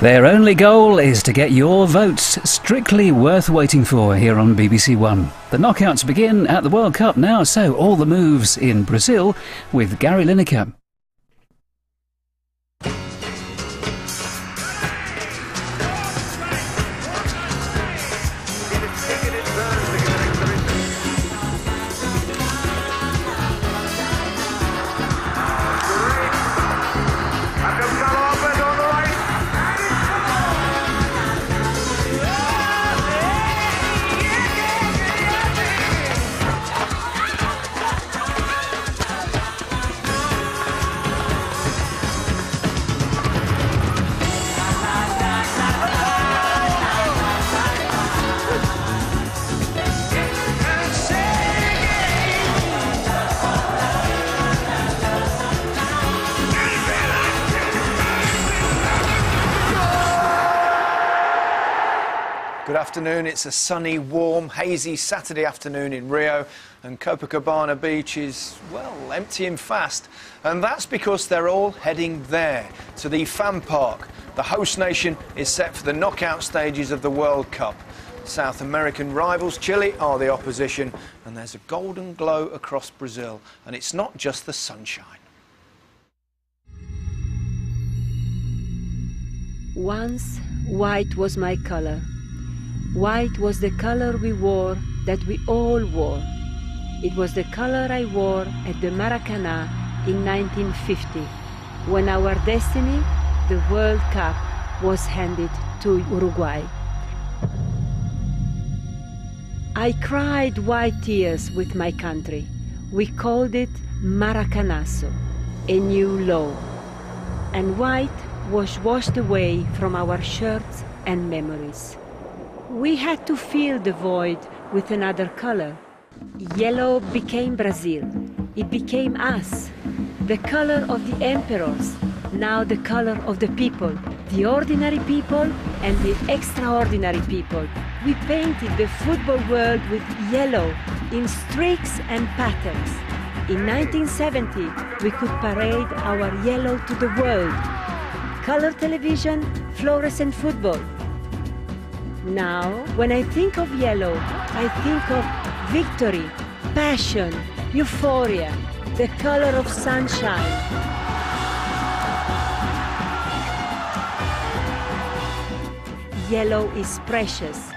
Their only goal is to get your votes. Strictly worth waiting for here on BBC One. The knockouts begin at the World Cup now, so all the moves in Brazil with Gary Lineker. Good afternoon. It's a sunny, warm, hazy Saturday afternoon in Rio, and Copacabana Beach is, well, empty and fast. And that's because they're all heading there, to the fan park. The host nation is set for the knockout stages of the World Cup. South American rivals Chile are the opposition, and there's a golden glow across Brazil. And it's not just the sunshine. Once, white was my color. White was the color we wore, that we all wore. It was the color I wore at the Maracanã in 1950, when our destiny, the World Cup, was handed to Uruguay. I cried white tears with my country. We called it Maracanazo, a new law. And white was washed away from our shirts and memories. We had to fill the void with another color. Yellow became Brazil. It became us. The color of the emperors, now the color of the people. The ordinary people and the extraordinary people. We painted the football world with yellow in streaks and patterns. In 1970, we could parade our yellow to the world. Color television, fluorescent football. Now, when I think of yellow, I think of victory, passion, euphoria, the color of sunshine. Yellow is precious.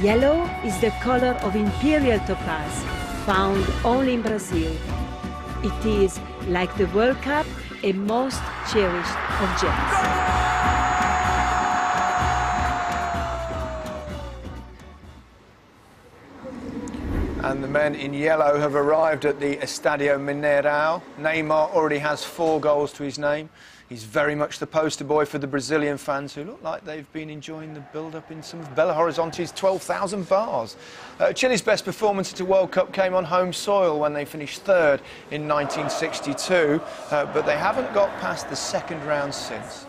Yellow is the color of imperial topaz, found only in Brazil. It is, like the World Cup, a most cherished object. And the men in yellow have arrived at the Estadio Mineirão. Neymar already has 4 goals to his name. He's very much the poster boy for the Brazilian fans, who look like they've been enjoying the build-up in some of Belo Horizonte's 12,000 bars. Chile's best performance at a World Cup came on home soil when they finished 3rd in 1962, but they haven't got past the second round since.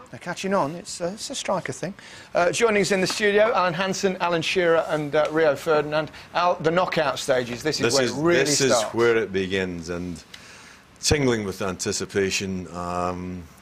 They're catching on. It's a striker thing. Joining us in the studio, Alan Hansen, Alan Shearer and Rio Ferdinand. Al, the knockout stages, this is where it really starts. This is where it begins, and tingling with anticipation,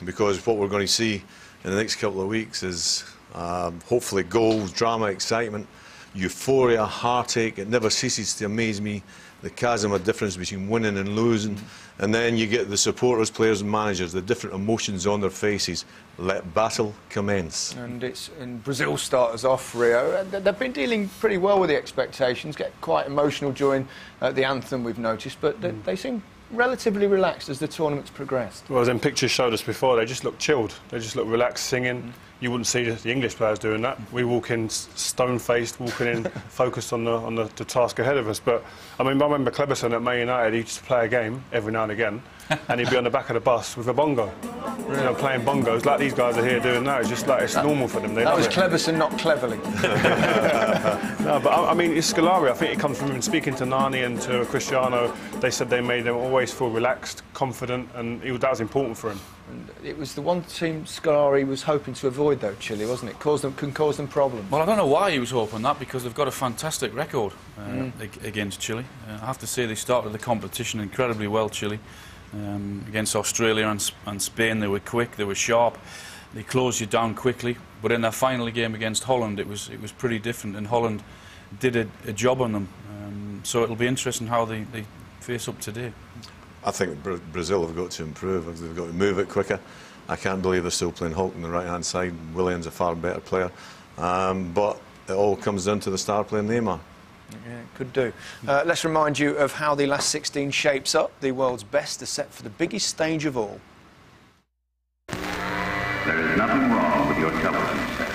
because what we're going to see in the next couple of weeks is hopefully goals, drama, excitement, euphoria, heartache. It never ceases to amaze me, the chasm of difference between winning and losing. And then you get the supporters, players and managers, the different emotions on their faces. Let battle commence. And Brazil starters off, Rio. They've been dealing pretty well with the expectations, get quite emotional during the anthem, we've noticed, but they seem relatively relaxed as the tournament's progressed. Well, as them pictures showed us before, they just look chilled. They just look relaxed, singing. You wouldn't see the English players doing that. We walk in stone-faced, walking in focused on the task ahead of us. But I mean, I remember Kleberson at Man United. He used to play a game every now and again, and he'd be on the back of the bus with a bongo, you know, playing bongos like these guys are here doing now. It's just like it's normal for them. That was Kleberson, not cleverly. No, but I mean, it's Scolari. I think it comes from him speaking to Nani and to Cristiano. They said they made them always feel relaxed, confident, and that was important for him. And it was the one team Scolari was hoping to avoid, though, Chile, wasn't it? Can cause them problems. Well, I don't know why he was hoping that, because they've got a fantastic record against Chile. I have to say they started the competition incredibly well, Chile. Against Australia and Spain, they were quick, they were sharp, they closed you down quickly. But in their final game against Holland, it was pretty different, and Holland did a job on them. So it'll be interesting how they face up today. I think Brazil have got to improve. They've got to move it quicker. I can't believe they're still playing Hulk on the right-hand side. Willian's a far better player. But it all comes down to the star player Neymar. Yeah, could do. Let's remind you of how the last 16 shapes up. The world's best are set for the biggest stage of all. There is nothing wrong with your television set.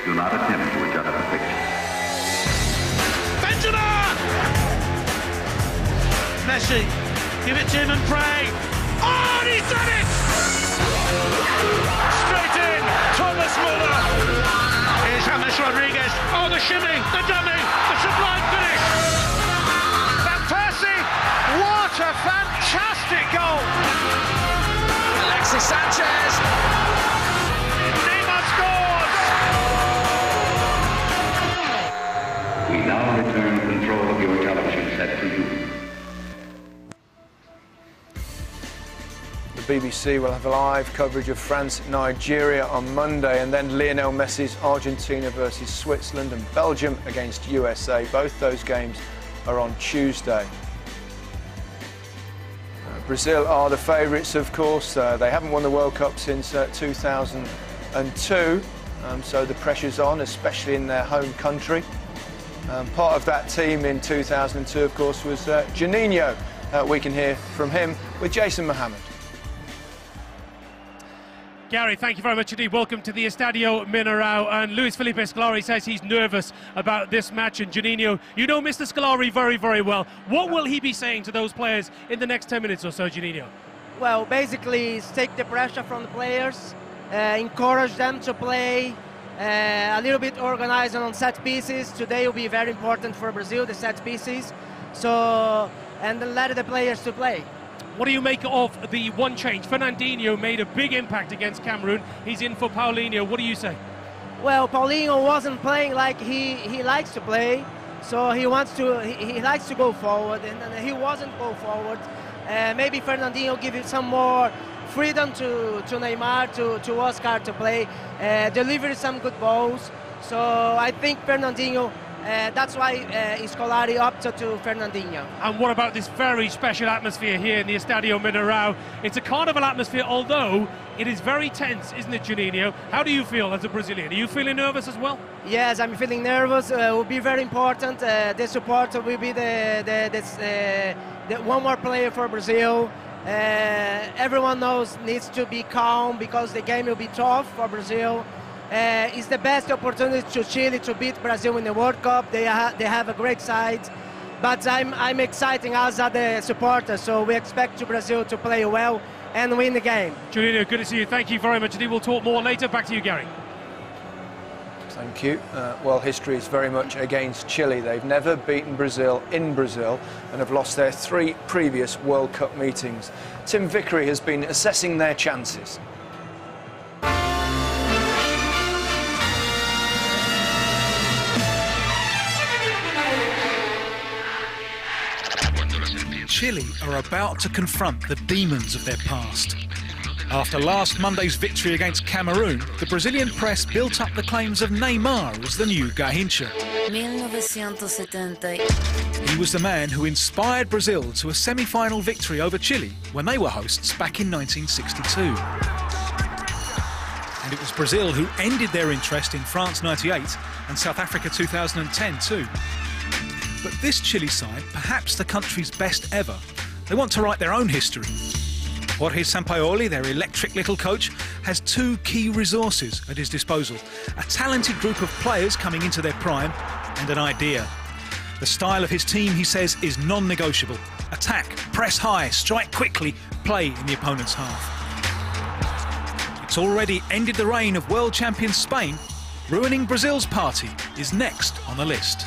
Do not attempt to adjust the picture. Benzema! Messi, give it to him and pray. Oh, and he's done it! Straight in, Thomas Muller. Here's James Rodriguez. Oh, the shimmy, the dummy, the sublime finish. Van Persie, what a fantastic goal! Alexis Sanchez. Neymar scores! We now return control of your television set to you. The BBC will have live coverage of France-Nigeria on Monday, and then Lionel Messi's Argentina versus Switzerland and Belgium against USA. Both those games are on Tuesday. Brazil are the favourites, of course. They haven't won the World Cup since 2002, so the pressure's on, especially in their home country. Part of that team in 2002, of course, was Juninho. We can hear from him with Jason Mohammed. Gary, thank you very much indeed. Welcome to the Estadio Mineirão. And Luis Felipe Scolari says he's nervous about this match. And Juninho, you know Mr. Scolari very, very well. What will he be saying to those players in the next 10 minutes or so, Juninho? Well, basically, take the pressure from the players, encourage them to play a little bit organized on set pieces. Today will be very important for Brazil, the set pieces. So, and then let the players to play. What do you make of the one change? Fernandinho made a big impact against Cameroon. He's in for Paulinho. What do you say? Well, Paulinho wasn't playing like he likes to play, so he likes to go forward, and he wasn't go forward. Maybe Fernandinho give it some more freedom to Neymar, to Oscar to play, deliver some good balls. So I think Fernandinho. That's why Scolari opted to Fernandinho. And what about this very special atmosphere here in the Estadio Mineirão? It's a carnival atmosphere, although it is very tense, isn't it, Juninho? How do you feel as a Brazilian? Are you feeling nervous as well? Yes, I'm feeling nervous. It will be very important. The support will be the one more player for Brazil. Everyone needs to be calm because the game will be tough for Brazil. It's the best opportunity to Chile to beat Brazil in the World Cup. They have a great side, but I'm excited as are the supporters. So we expect Brazil to play well and win the game. Juninho, good to see you. Thank you very much. We'll talk more later. Back to you, Gary. Thank you. Well, history is very much against Chile. They've never beaten Brazil in Brazil and have lost their 3 previous World Cup meetings. Tim Vickery has been assessing their chances. Chile are about to confront the demons of their past. After last Monday's victory against Cameroon, the Brazilian press built up the claims of Neymar as the new Garrincha. 1970. He was the man who inspired Brazil to a semi-final victory over Chile when they were hosts back in 1962. And it was Brazil who ended their interest in France '98 and South Africa 2010 too. But this Chile side, perhaps the country's best ever, they want to write their own history. Jorge Sampaoli, their electric little coach, has 2 key resources at his disposal. A talented group of players coming into their prime and an idea. The style of his team, he says, is non-negotiable. Attack, press high, strike quickly, play in the opponent's half. It's already ended the reign of world champion Spain. Ruining Brazil's party is next on the list.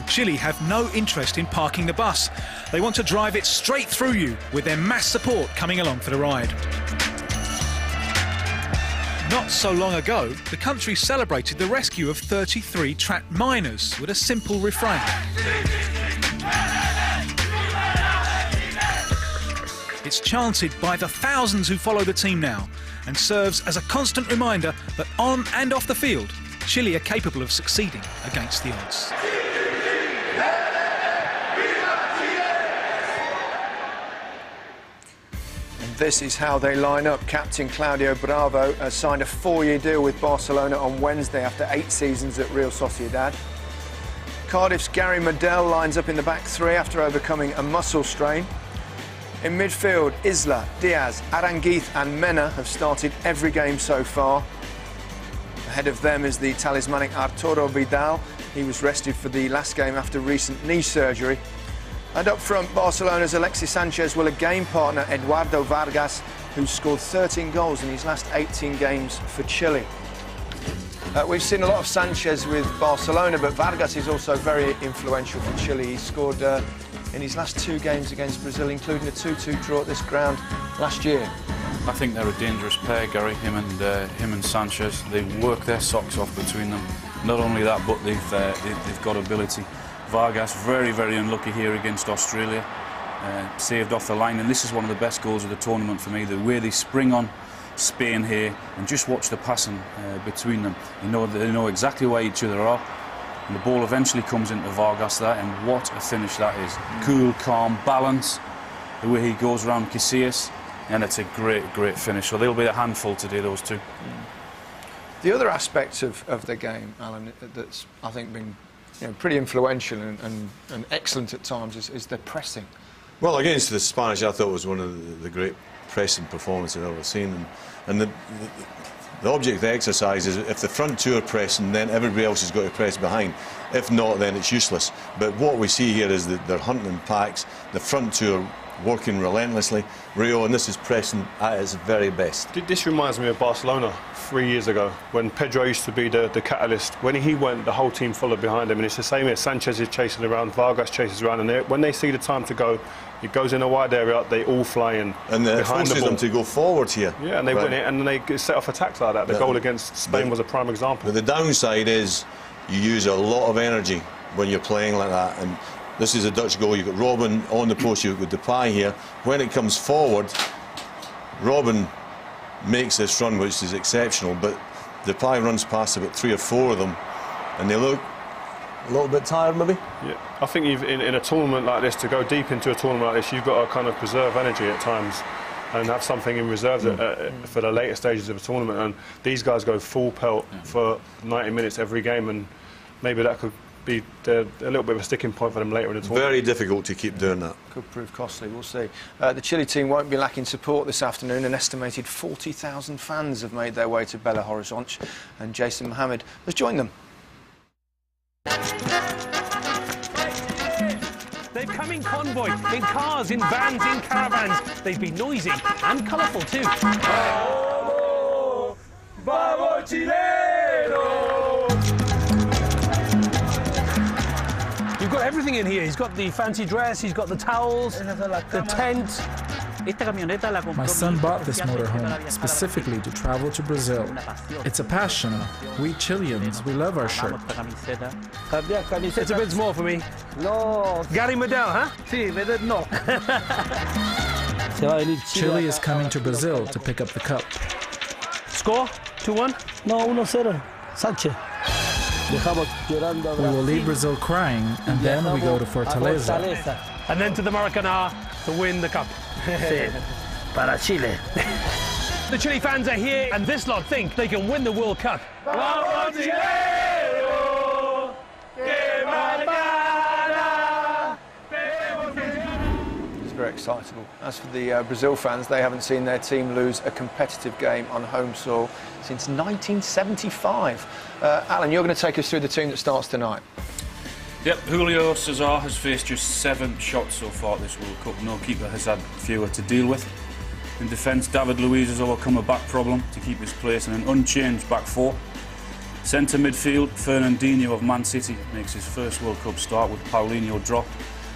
Chile have no interest in parking the bus. They want to drive it straight through you with their mass support coming along for the ride. Not so long ago, the country celebrated the rescue of 33 trapped miners with a simple refrain. It's chanted by the thousands who follow the team now and serves as a constant reminder that on and off the field, Chile are capable of succeeding against the odds. This is how they line up. Captain Claudio Bravo has signed a 4-year deal with Barcelona on Wednesday after 8 seasons at Real Sociedad. Cardiff's Gary Medel lines up in the back three after overcoming a muscle strain. In midfield, Isla, Diaz, Aranguiz and Mena have started every game so far. Ahead of them is the talismanic Arturo Vidal. He was rested for the last game after recent knee surgery. And up front, Barcelona's Alexis Sanchez will again partner Eduardo Vargas, who's scored 13 goals in his last 18 games for Chile. We've seen a lot of Sanchez with Barcelona, but Vargas is also very influential for Chile. He scored in his last 2 games against Brazil, including a 2-2 draw at this ground last year. I think they're a dangerous pair, Gary, him and Sanchez. They work their socks off between them. Not only that, but they've got ability. Vargas, very, very unlucky here against Australia. Saved off the line, and this is one of the best goals of the tournament for me. The way they spring on Spain here, and just watch the passing between them. They know exactly where each other are, and the ball eventually comes into Vargas there, and what a finish that is. Cool, calm, balance, the way he goes around Casillas, and it's a great, great finish. So they'll be a handful today, those two. The other aspect of the game, Alan, that's, I think, been pretty influential and excellent at times is their pressing. Well, against the Spanish, I thought was one of the great pressing performances I've ever seen. And the object of the exercise is if the front two are pressing, then everybody else has got to press behind. If not, then it's useless. But what we see here is that they're hunting in packs. The front two are working relentlessly. Rio, and this is pressing at its very best. This reminds me of Barcelona 3 years ago, when Pedro used to be the catalyst. When he went, the whole team followed behind him, and it's the same here. Sanchez is chasing around, Vargas chases around, and when they see the time to go, it goes in a wide area, they all fly in. And it forces them to go forward here. Yeah, and they win it, and then they set off attacks like that. The goal against Spain was a prime example. But the downside is you use a lot of energy when you're playing like that. And this is a Dutch goal. You've got Robin on the post, you've got Depay here. When it comes forward, Robin makes this run, which is exceptional, but Depay runs past about 3 or 4 of them, and they look a little bit tired, maybe. Yeah, I think in a tournament like this, to go deep into a tournament like this, you've got to kind of preserve energy at times and have something in reserve for the later stages of a tournament. And these guys go full pelt for 90 minutes every game, and maybe that could be a little bit of a sticking point for them later in the tournament. Very difficult to keep doing that. Could prove costly, we'll see. The Chile team won't be lacking support this afternoon. An estimated 40,000 fans have made their way to Belo Horizonte, and Jason Mohammed has joined them. They've come in convoy, in cars, in vans, in caravans. They've been noisy and colourful too. Vamos, vamos Chileno! You've got everything in here. He's got the fancy dress, he's got the towels, the tent. My son bought this motorhome specifically to travel to Brazil. It's a passion. We Chileans, we love our shirt. It's a bit small for me. No. Gary Medel, huh? Sí, Medel no. Chile is coming to Brazil to pick up the cup. Score? 2-1? No, 1-0. Sánchez. We will leave Brazil crying, and then we go to Fortaleza. And then to the Maracanã to win the cup. Para Chile. The Chile fans are here, and this lot think they can win the World Cup. Vamos Chileno, que mañana. It's very excitable. As for the Brazil fans, they haven't seen their team lose a competitive game on home soil since 1975. Alan, you're going to take us through the team that starts tonight. Yep, Julio Cesar has faced just 7 shots so far this World Cup. No keeper has had fewer to deal with. In defence, David Luiz has overcome a back problem to keep his place in an unchanged back 4. Centre midfield, Fernandinho of Man City makes his first World Cup start with Paulinho dropped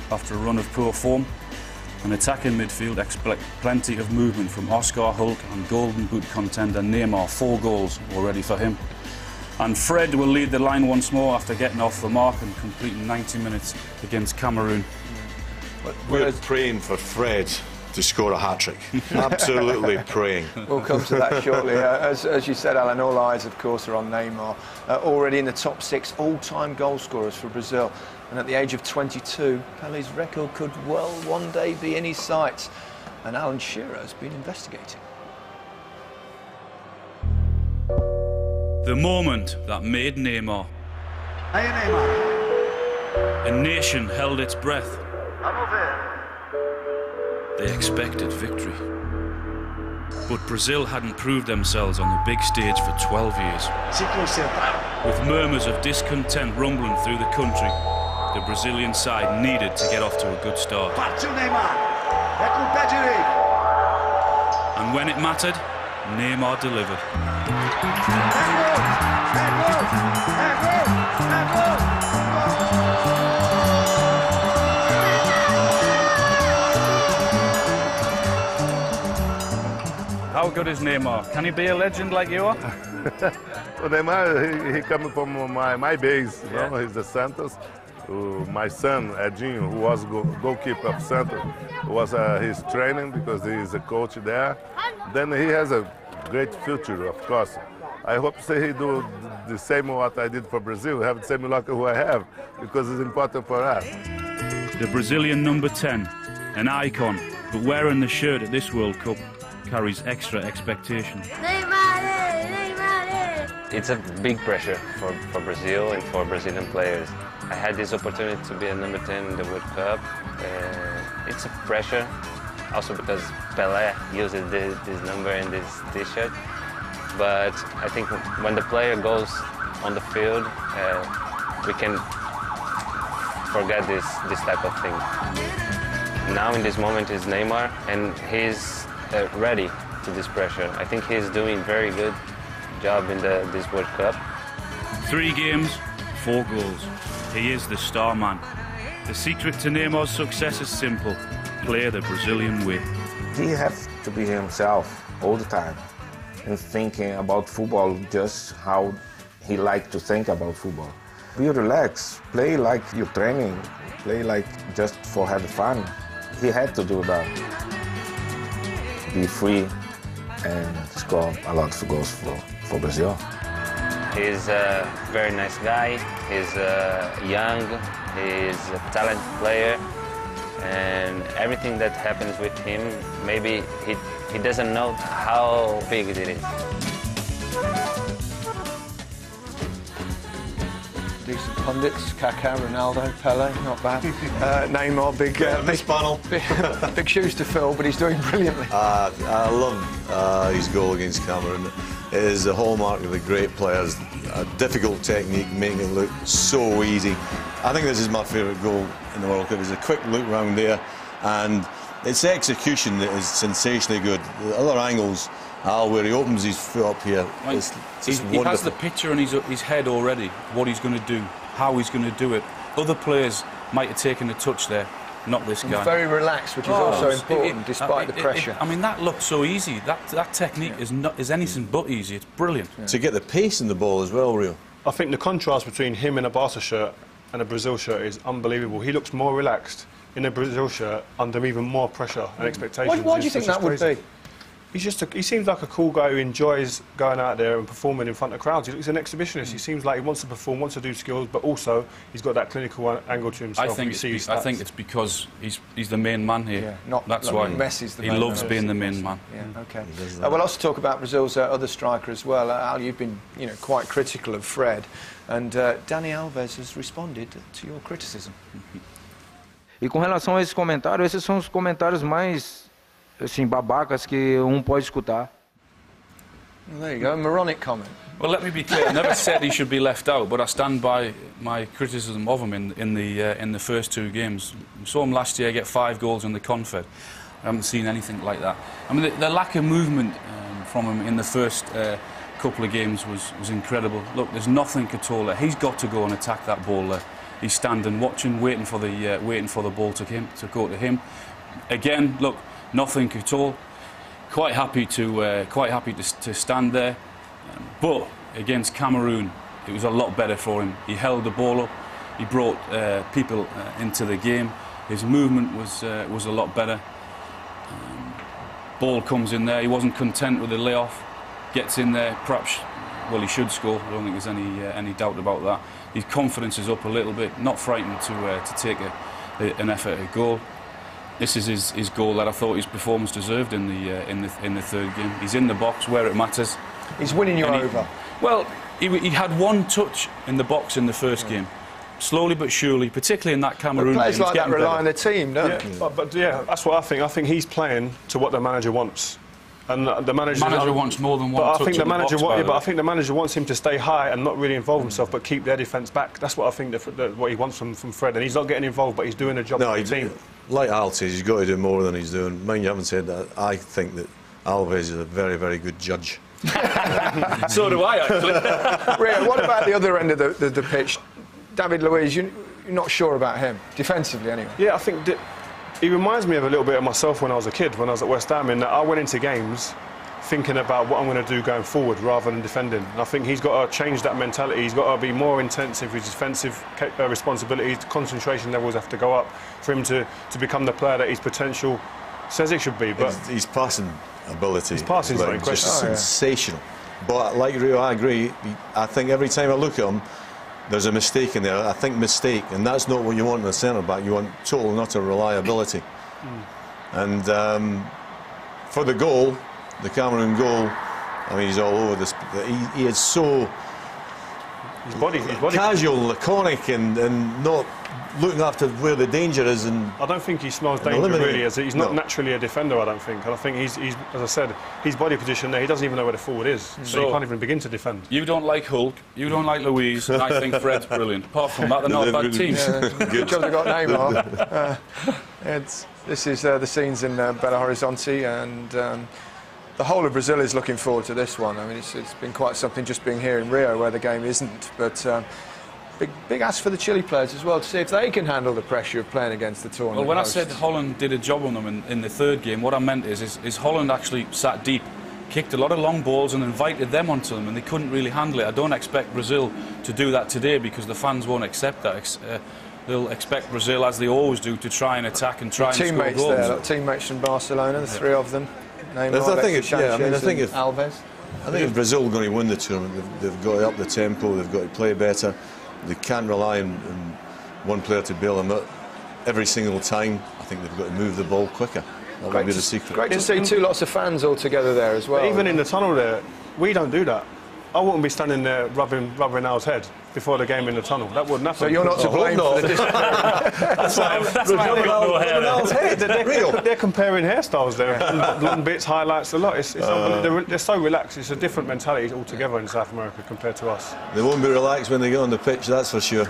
after a run of poor form. And attacking midfield, expect plenty of movement from Oscar Hulk and Golden Boot contender Neymar. 4 goals already for him. And Fred will lead the line once more after getting off the mark and completing 90 minutes against Cameroon. We're praying for Fred to score a hat-trick. Absolutely praying. We'll come to that shortly. As you said, Alan, all eyes, of course, are on Neymar. Already in the top 6 all-time goal scorers for Brazil. And at the age of 22, Pele's record could well one day be in his sights. And Alan Shearer has been investigating. The moment that made Neymar. Aí, Neymar. A nation held its breath. Vamos ver. They expected victory. But Brazil hadn't proved themselves on the big stage for 12 years. Se concentraram. With murmurs of discontent rumbling through the country, the Brazilian side needed to get off to a good start. Partiu Neymar. É com o pé direito. And when it mattered, Neymar delivered. How good is Neymar? Can he be a legend like you are? Well, Neymar, he coming from my base, you know, he's the Santos. My son, Edinho, who was goalkeeper of Santos, was his training because he is a coach there. Then he has a great future, of course. I hope to say he do the same what I did for Brazil, have the same luck who I have, because it's important for us. The Brazilian number 10, an icon, but wearing the shirt at this World Cup carries extra expectation. It's a big pressure for Brazil and for Brazilian players. I had this opportunity to be a number 10 in the World Cup. It's a pressure, also because Pelé uses this number in this t-shirt. But I think when the player goes on the field, we can forget this type of thing. Now in this moment is Neymar, and he's ready to this pressure. I think he's doing very good job in this World Cup. 3 games, 4 goals. He is the star man. The secret to Neymar's success is simple: play the Brazilian way. He has to be himself all the time and thinking about football just how he likes to think about football. Be relaxed, play like you're training, play like just for having fun. He had to do that. Be free and score a lot of goals for Brazil. He's a very nice guy, he's young, he's a talented player, and everything that happens with him, maybe he doesn't know how big it is. Decent pundits, Kaká, Ronaldo, Pelé, not bad. Neymar, big shoes to fill, but he's doing brilliantly. I love his goal against Cameroon. It is the hallmark of the great players. A difficult technique, making it look so easy. I think this is my favourite goal in the World Cup. It's a quick look round there, and it's execution that is sensationally good. The other angles, where he opens his foot up here, it's just he has the picture in his head already, what he's going to do, how he's going to do it. Other players might have taken a touch there, not this guy. He's very relaxed, which is also important, despite the pressure. I mean, that looks so easy. That technique is anything but easy. It's brilliant. Yeah. To get the pace in the ball as well, Rio. I think the contrast between him in a Barca shirt and a Brazil shirt is unbelievable. He looks more relaxed in a Brazil shirt under even more pressure and expectations. Why do you think that would be? He seems like a cool guy who enjoys going out there and performing in front of crowds. He's an exhibitionist. He seems like he wants to perform, wants to do skills, but also he's got that clinical angle to himself. I think it's because he's the main man here. Yeah, that's why Messi's the he main loves man. being the main man. Yeah, okay. We'll also talk about Brazil's other striker as well. Al, you've been quite critical of Fred, and Dani Alves has responded to your criticism. E com relação a esse comentário, esses são os comentários mais assim, babacas que pode escutar. Well, there you go, a moronic comment. Well, let me be clear. I never said he should be left out, but I stand by my criticism of him in the first 2 games. We saw him last year get 5 goals in the Confed. I haven't seen anything like that. I mean, the lack of movement from him in the first couple of games was incredible. Look, there's nothing at all there. He's got to go and attack that ball there. He's standing, watching, waiting for the ball to go to him. Again, look. Nothing at all. Quite happy to stand there, but against Cameroon, it was a lot better for him. He held the ball up. He brought people into the game. His movement was a lot better. Ball comes in there. He wasn't content with the layoff. Gets in there. Perhaps, well, he should score. I don't think there's any doubt about that. His confidence is up a little bit. Not frightened to take an effort at a goal. This is his goal that I thought his performance deserved in the third game. He's in the box where it matters. He's winning you over. Well, he had one touch in the box in the first game. Slowly but surely, particularly in that Cameroon game. Players like that rely on the team, don't they? But yeah, that's what I think. I think he's playing to what the manager wants. And the manager wants more than one touch I think the in the manager box, but I think the manager wants him to stay high and not really involve himself, but keep their defence back. That's what I think what he wants from Fred. And he's not getting involved, but he's doing a job for the team. Like Al says, he's got to do more than he's doing. Mind you haven't said that. I think that Alves is a very, very good judge. So do I, actually. Rio, what about the other end of the pitch? David Luiz, you're not sure about him, defensively anyway. Yeah, I think he reminds me of a little bit of myself when I was a kid, when I was at West Ham, in that I went into games thinking about what I'm going to do going forward rather than defending. And I think he's got to change that mentality. He's got to be more intensive with his defensive responsibilities. Concentration levels have to go up for him to become the player that his potential says it should be. But his passing ability, his passing is just sensational. But like Rio, I agree. I think every time I look at him, there's a mistake in there. I think mistake, and that's not what you want in a centre back. You want total and utter reliability. And for the goal, the Cameroon goal, I mean, he's all over this. He is so his body casual, laconic, and not looking after where the danger is. And I don't think he smells danger really. He's not naturally a defender, I don't think. And I think he's, as I said, his body position there, he doesn't even know where the forward is. So he can't even begin to defend. You don't like Hulk, you don't like Luiz, and I think Fred's brilliant. Apart from that, they're not a bad team. Good job they got Neymar. This is the scenes in Belo Horizonte, and the whole of Brazil is looking forward to this one. I mean, it's been quite something just being here in Rio where the game isn't. But big ask for the Chile players as well to see if they can handle the pressure of playing against the tournament. Well, when I said Holland did a job on them in the third game, what I meant is Holland actually sat deep, kicked a lot of long balls and invited them onto them, and they couldn't really handle it. I don't expect Brazil to do that today because the fans won't accept that. They'll expect Brazil, as they always do, to try and attack and try and score goals. Teammates there, teammates from Barcelona, the three of them. Neymar, I think if Alves. I think if Brazil are going to win the tournament, they've got to up the tempo, they've got to play better. They can't rely on one player to bail them out every single time. I think they've got to move the ball quicker. That would be the secret. Great to see two lots of fans all together there as well. But even in the tunnel there, we don't do that. I wouldn't be standing there rubbing Al's head before the game in the tunnel. That wouldn't happen. So you're not to blame for the That's why I've got no hair. They're comparing hairstyles there, long bits, highlights, a lot. They're so relaxed. It's a different mentality altogether in South America compared to us. They won't be relaxed when they get on the pitch, that's for sure.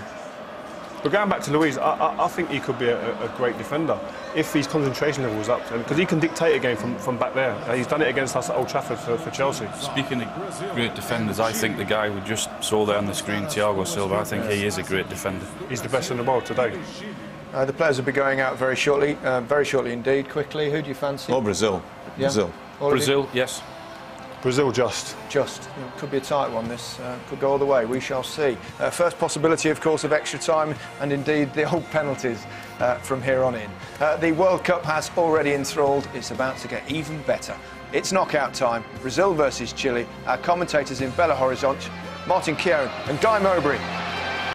But going back to Luiz, I think he could be a great defender if his concentration level was up, because he can dictate a game from back there. He's done it against us at Old Trafford for Chelsea. Speaking of great defenders, I think the guy we just saw there on the screen, Thiago Silva, I think he is a great defender. He's the best in the world today. The players will be going out very shortly indeed, quickly. Who do you fancy? Oh, Brazil. Yeah. Brazil, yes. Brazil just. Could be a tight one, this could go all the way, we shall see. First possibility, of course, of extra time and indeed the old penalties from here on in. The World Cup has already enthralled, it's about to get even better. It's knockout time, Brazil versus Chile. Our commentators in Belo Horizonte, Martin Keown and Guy Mowbray.